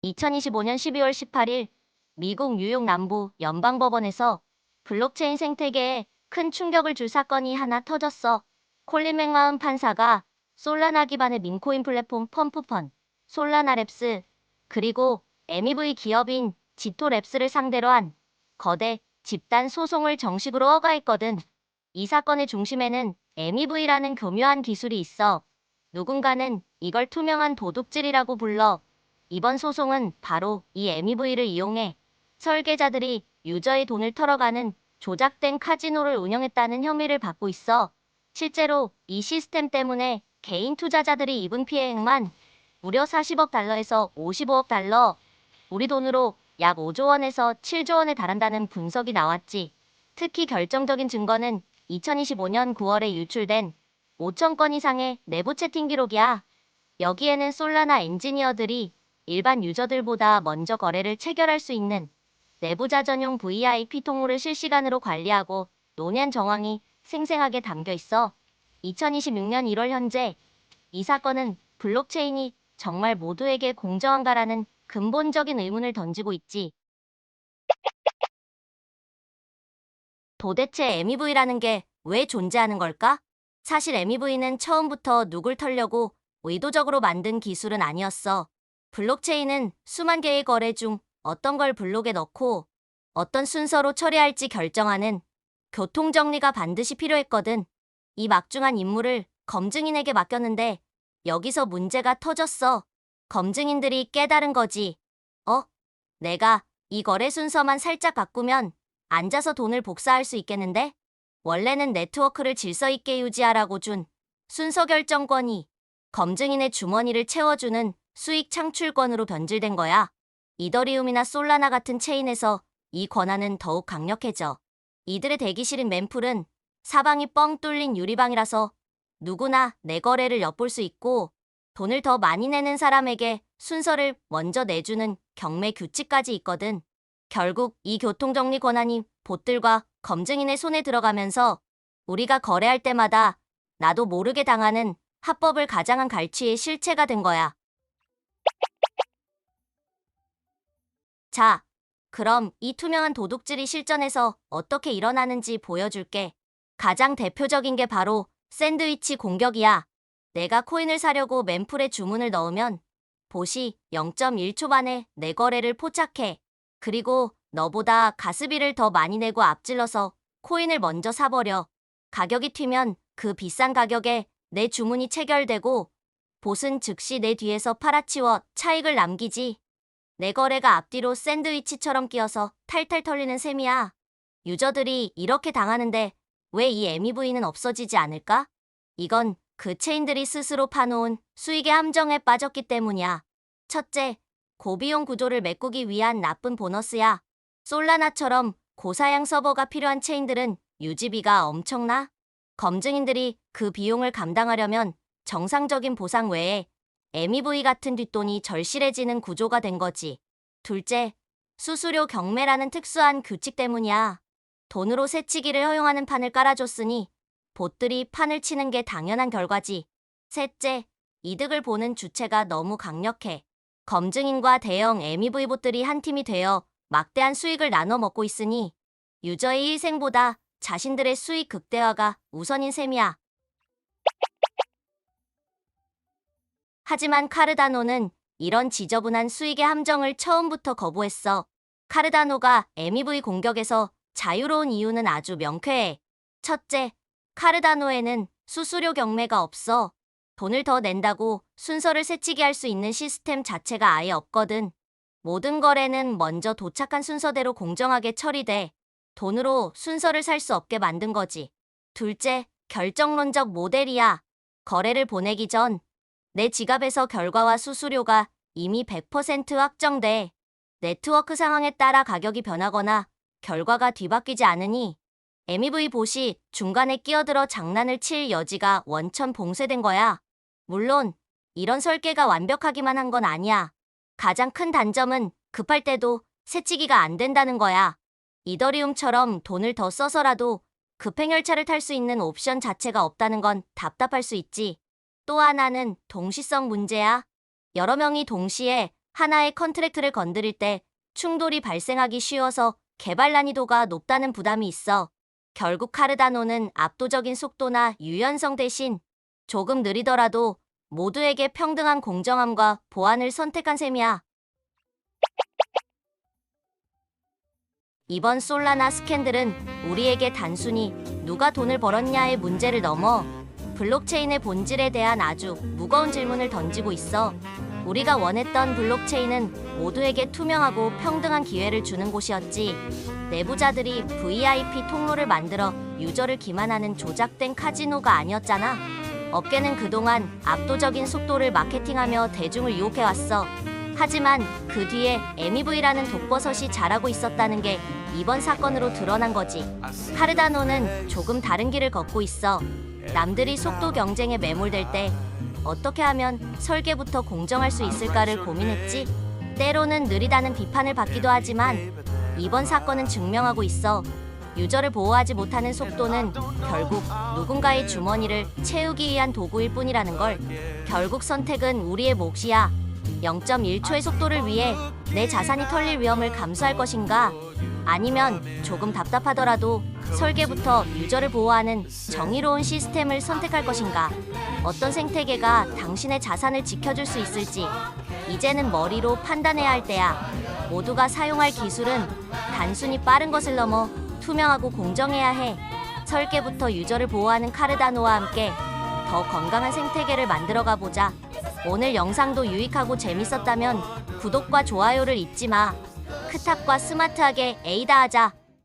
2025년 12월 18일 미국 뉴욕 남부 연방법원에서 블록체인 생태계에 큰 충격을 줄 사건이 하나 터졌어. 콜린 맥마흔 판사가 솔라나 기반의 민코인 플랫폼 펌프펀, 솔라나랩스, 그리고 MEV 기업인 지토랩스를 상대로 한 거대 집단 소송을 정식으로 허가했거든. 이 사건의 중심에는 MEV라는 교묘한 기술이 있어. 누군가는 이걸 투명한 도둑질이라고 불러. 이번 소송은 바로 이 MEV를 이용해 설계자들이 유저의 돈을 털어가는 조작된 카지노를 운영했다는 혐의를 받고 있어. 실제로 이 시스템 때문에 개인 투자자들이 입은 피해액만 무려 40억 달러에서 55억 달러, 우리 돈으로 약 5조 원에서 7조 원에 달한다는 분석이 나왔지. 특히 결정적인 증거는 2025년 9월에 유출된 5천 건 이상의 내부 채팅 기록이야. 여기에는 솔라나 엔지니어들이 일반 유저들보다 먼저 거래를 체결할 수 있는 내부자 전용 VIP 통로를 실시간으로 관리하고 논의한 정황이 생생하게 담겨 있어. 2026년 1월 현재 이 사건은 블록체인이 정말 모두에게 공정한가라는 근본적인 의문을 던지고 있지. 도대체 MEV라는 게 왜 존재하는 걸까? 사실 MEV는 처음부터 누굴 털려고 의도적으로 만든 기술은 아니었어. 블록체인은 수만 개의 거래 중 어떤 걸 블록에 넣고 어떤 순서로 처리할지 결정하는 교통정리가 반드시 필요했거든. 이 막중한 임무를 검증인에게 맡겼는데 여기서 문제가 터졌어. 검증인들이 깨달은 거지. 어? 내가 이 거래 순서만 살짝 바꾸면 앉아서 돈을 복사할 수 있겠는데? 원래는 네트워크를 질서 있게 유지하라고 준 순서 결정권이 검증인의 주머니를 채워주는 수익 창출권으로 변질된 거야. 이더리움이나 솔라나 같은 체인에서 이 권한은 더욱 강력해져. 이들의 대기실인 mempool은 사방이 뻥 뚫린 유리방이라서 누구나 내 거래를 엿볼 수 있고 돈을 더 많이 내는 사람에게 순서를 먼저 내주는 경매 규칙까지 있거든. 결국 이 교통정리 권한이 봇들과 검증인의 손에 들어가면서 우리가 거래할 때마다 나도 모르게 당하는 합법을 가장한 갈취의 실체가 된 거야. 자, 그럼 이 투명한 도둑질이 실전에서 어떻게 일어나는지 보여줄게. 가장 대표적인 게 바로 샌드위치 공격이야. 내가 코인을 사려고 멤풀에 주문을 넣으면 봇이 0.1초 만에 내 거래를 포착해. 그리고 너보다 가스비를 더 많이 내고 앞질러서 코인을 먼저 사버려. 가격이 튀면 그 비싼 가격에 내 주문이 체결되고 봇은 즉시 내 뒤에서 팔아치워 차익을 남기지. 내 거래가 앞뒤로 샌드위치처럼 끼어서 탈탈 털리는 셈이야. 유저들이 이렇게 당하는데 왜 이 MEV는 없어지지 않을까? 이건 그 체인들이 스스로 파놓은 수익의 함정에 빠졌기 때문이야. 첫째, 고비용 구조를 메꾸기 위한 나쁜 보너스야. 솔라나처럼 고사양 서버가 필요한 체인들은 유지비가 엄청나. 검증인들이 그 비용을 감당하려면 정상적인 보상 외에 MEV 같은 뒷돈이 절실해지는 구조가 된 거지. 둘째, 수수료 경매라는 특수한 규칙 때문이야. 돈으로 새치기를 허용하는 판을 깔아줬으니 봇들이 판을 치는 게 당연한 결과지. 셋째, 이득을 보는 주체가 너무 강력해. 검증인과 대형 MEV 봇들이 한 팀이 되어 막대한 수익을 나눠 먹고 있으니 유저의 희생보다 자신들의 수익 극대화가 우선인 셈이야. 하지만 카르다노는 이런 지저분한 수익의 함정을 처음부터 거부했어. 카르다노가 MEV 공격에서 자유로운 이유는 아주 명쾌해. 첫째, 카르다노에는 수수료 경매가 없어. 돈을 더 낸다고 순서를 새치기 할 수 있는 시스템 자체가 아예 없거든. 모든 거래는 먼저 도착한 순서대로 공정하게 처리돼. 돈으로 순서를 살 수 없게 만든 거지. 둘째, 결정론적 모델이야. 거래를 보내기 전 내 지갑에서 결과와 수수료가 이미 100% 확정돼. 네트워크 상황에 따라 가격이 변하거나 결과가 뒤바뀌지 않으니 MEV 봇이 중간에 끼어들어 장난을 칠 여지가 원천 봉쇄된 거야. 물론 이런 설계가 완벽하기만 한 건 아니야. 가장 큰 단점은 급할 때도 새치기가 안 된다는 거야. 이더리움처럼 돈을 더 써서라도 급행열차를 탈 수 있는 옵션 자체가 없다는 건 답답할 수 있지. 또 하나는 동시성 문제야. 여러 명이 동시에 하나의 컨트랙트를 건드릴 때 충돌이 발생하기 쉬워서 개발 난이도가 높다는 부담이 있어. 결국 카르다노는 압도적인 속도나 유연성 대신 조금 느리더라도 모두에게 평등한 공정함과 보안을 선택한 셈이야. 이번 솔라나 스캔들은 우리에게 단순히 누가 돈을 벌었냐의 문제를 넘어 블록체인의 본질에 대한 아주 무거운 질문을 던지고 있어. 우리가 원했던 블록체인은 모두에게 투명하고 평등한 기회를 주는 곳이었지. 내부자들이 VIP 통로를 만들어 유저를 기만하는 조작된 카지노가 아니었잖아. 업계는 그동안 압도적인 속도를 마케팅하며 대중을 유혹해왔어. 하지만 그 뒤에 MEV라는 독버섯이 자라고 있었다는 게 이번 사건으로 드러난 거지. 카르다노는 조금 다른 길을 걷고 있어. 남들이 속도 경쟁에 매몰될 때 어떻게 하면 설계부터 공정할 수 있을까를 고민했지. 때로는 느리다는 비판을 받기도 하지만 이번 사건은 증명하고 있어. 유저를 보호하지 못하는 속도는 결국 누군가의 주머니를 채우기 위한 도구일 뿐이라는 걸. 결국 선택은 우리의 몫이야. 0.1초의 속도를 위해 내 자산이 털릴 위험을 감수할 것인가? 아니면 조금 답답하더라도 설계부터 유저를 보호하는 정의로운 시스템을 선택할 것인가? 어떤 생태계가 당신의 자산을 지켜줄 수 있을지 이제는 머리로 판단해야 할 때야. 모두가 사용할 기술은 단순히 빠른 것을 넘어 투명하고 공정해야 해. 설계부터 유저를 보호하는 카르다노와 함께 더 건강한 생태계를 만들어가 보자. 오늘 영상도 유익하고 재밌었다면 구독과 좋아요를 잊지 마. 크탑과 스마트하게 에이다 하자.